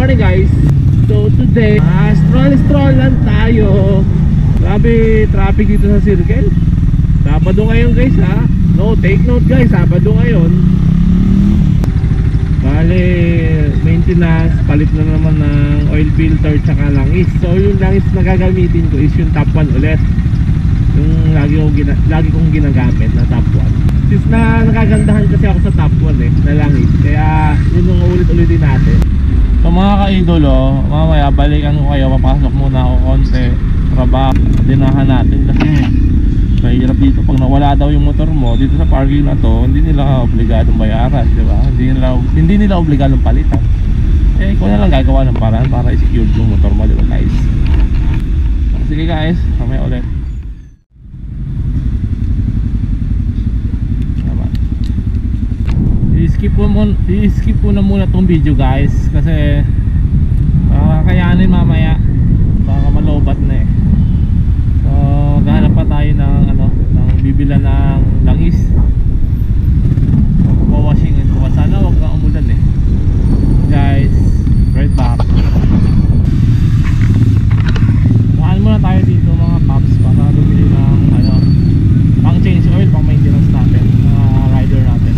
morning guys. So today, stroll lang tayo. Grabe traffic dito sa Circle. Sabado ngayon guys ha. No, take note guys, Sabado ngayon. Bale, maintenance, palit na naman ng oil filter tsaka langis. So yung langis na gagamitin ko is yung top 1 ulit. Yung lagi kong ginagamit na top 1. Since na nakagandahan kasi ako sa top 1 na langis. Kaya yun yung ulit-ulitin natin. So mga ka-idolo, mamaya balikan ko kayo. Papasok muna ako konti trabaho. Dinahan natin kasi mahirap dito pag nawala daw yung motor mo dito sa parking na to, hindi nila obligadong bayaran, di ba? Hindi nila obligadong palitan. Eh ikaw na lang gagawa ng paraan para i-secure yung motor mo, di ba guys? Sige guys, mamaya ulit. I-skip ko na muna tong video guys kasi kakayanin mamaya, baka malobat na eh. So maghanap pa tayo ng ng bibila ng langis. Wawashingin ko, sana wag na umulan eh guys. Right back. Saan muna tayo dito mga paps para bumili ng pang change oil, pang maintenance natin, mga rider natin.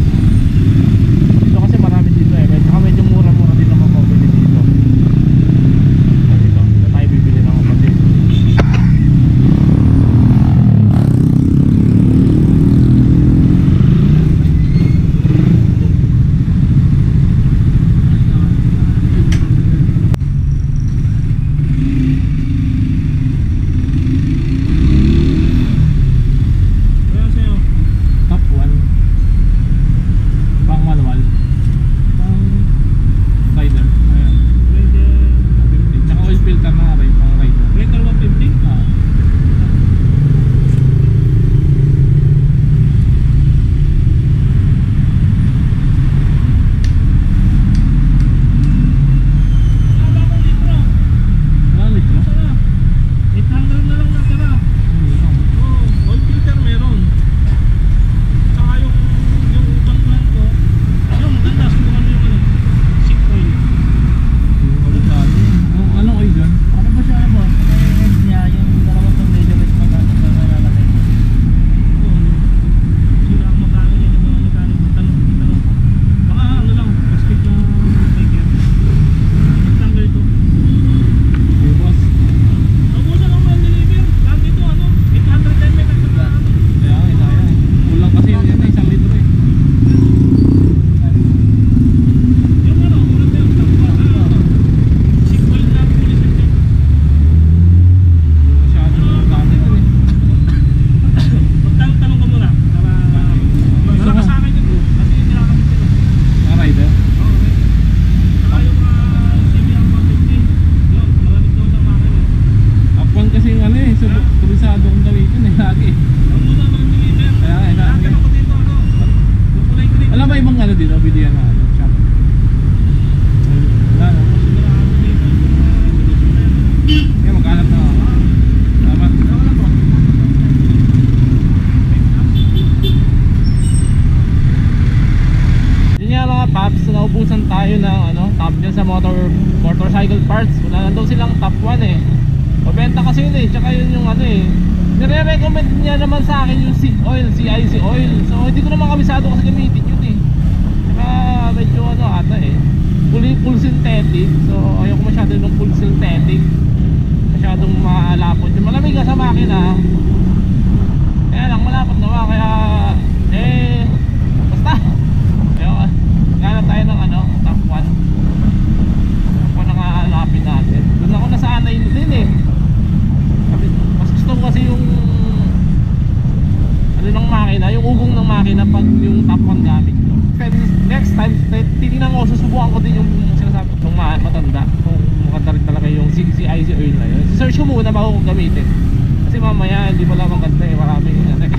Dito kasi marami dito eh, medyo mura-mura din naman pabili dito. Dito tayo bibili ng kapatid. Naubusan tayo ng top dyan sa motorcycle parts. Wala na daw silang top 1 eh. Pabenta kasi yun eh. Tsaka yun yung nire-recommend niya naman sa akin yung CIC oil. So hindi ko naman kabisado kasi gamitin yun eh. Tsaka medyo ata eh, full synthetic. So ayoko masyado ng full synthetic. Masyadong malapot. Yung malamig ka sa makina. Kaya lang malapot naman. Kaya basta gana tayo ng top 1. Top 1 ang hahanapin natin. Doon ako nasanay din eh. Mas gusto ko kasi yung ng makina, yung ugong ng makina pag yung top 1 gamit ko. Next time, titignan ko, susubukan ko din yung sinasabi ng matanda. Kung maganda rin talaga yung CIC oil na yun. Search ko muna bago ko gamitin. Kasi mamaya hindi pala maganda eh. Marami diba?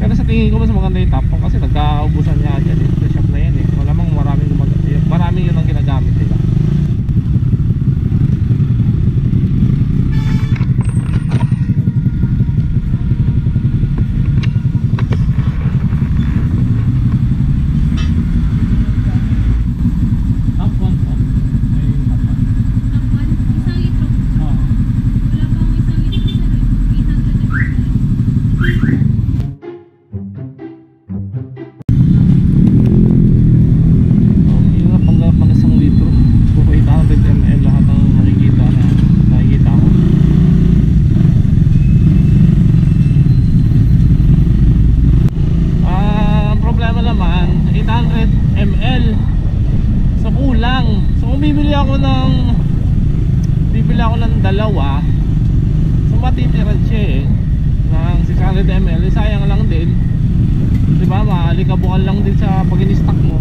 Pero sa tingin ko mas maganda yung top 1 kasi nagkaubusan niya dyan eh. Sa shop na yan eh. Malamang marami yun ang ginagamit nila. 300 ml. So kulang. So kung bibili ako ng dalawa, so matitira siya ng 600 ml. Sayang lang din, diba? Maalikabukan lang din sa pag in-stock mo.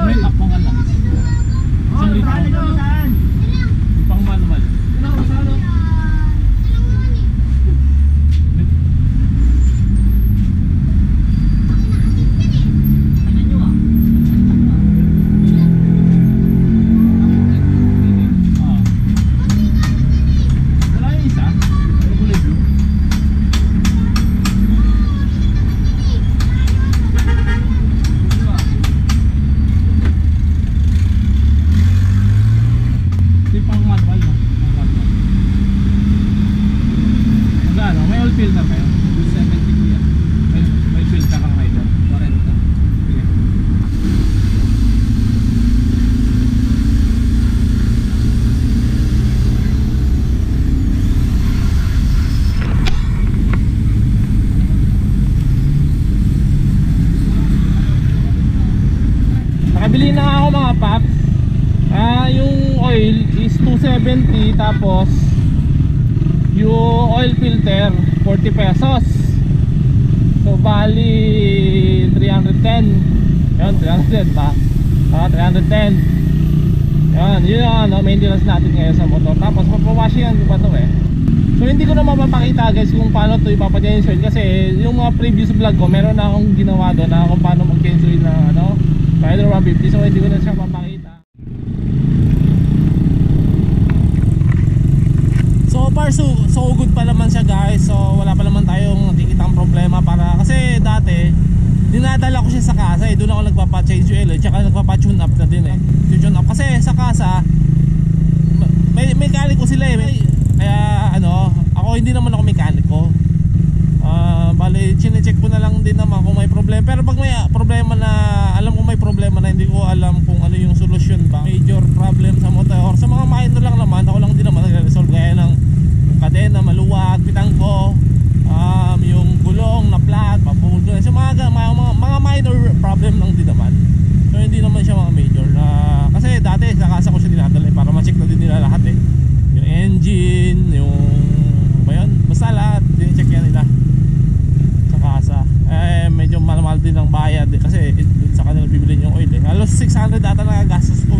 May takpang lang. Isang litro. Pang manual. Nakabili na ako mga paps. Yung oil is 270, tapos yung oil filter 40 pesos. So bali 310. Yun, 310 ba? 310. Yun yung maintenance natin ngayon sa motor. Tapos papawashing yan ba to So hindi ko na mapapakita guys kung paano to ipapa-change oil, kasi yung mga previous vlog ko meron na akong ginawa doon na kung paano mag-change oil na Rider 150. So hindi ko na siya mapakita. So far so good pa naman siya guys. So wala pa naman tayong nakikitang problema, para kasi dati dinadala ko siya sa kasa doon ako nagpapa-change oil tsaka nagpapa-tune up na din tune up kasi sa kasa may mekaniko sila kaya ako hindi naman ako mekaniko. Bali chine-check ko na lang din naman kung may problema, pero pag may problema na alam ko may problema na hindi ko alam kung ano yung solusyon ba, major problem sa motor or sa mga minor lang naman, ako lang din naman nagre-resolve gaya ng kadena maluwag, pitangko, yung gulong na flat, papulog. So mga minor problem lang din naman. So hindi naman siya mga major kasi dati sa kasa ko siya dinadala para ma-check na din nila lahat yung engine, yung basta lahat check yan nila sa kasa. Medyo mahal din ang bayad kasi sa kanila bibili yung oil halos 600 data nagagastos ko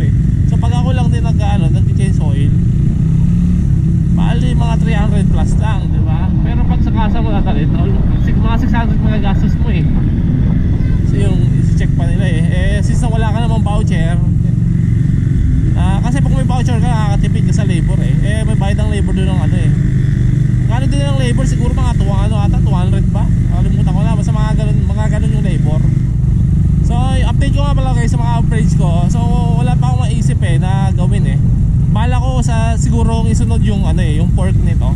So pag ako lang din nag-change oil, bali mga 300 plus lang, di ba? Pero pag sa kasa mo dadalhin, mga 600 magagastos mo So yung isi-check pa nila since na wala ka namang voucher, kasi pag may voucher ka nakakatipid ka sa labor may bayad ang labor doon ng Kano din ang labor, siguro mga 200 ba? Nakalimutan ko na, basta mga ganun yung labor. So update ko nga pala guys sa mga upgrades ko. So wala pa akong maisip na gawin Bala ko siguro isunod yung yung fork nito.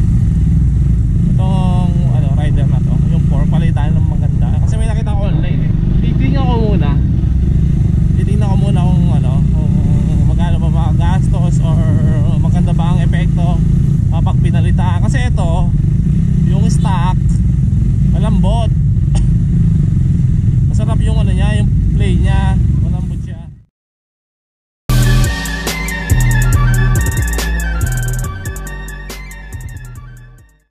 Itong rider na to, yung fork palitan ng maganda. Kasi may nakita ko online Titingnan ko muna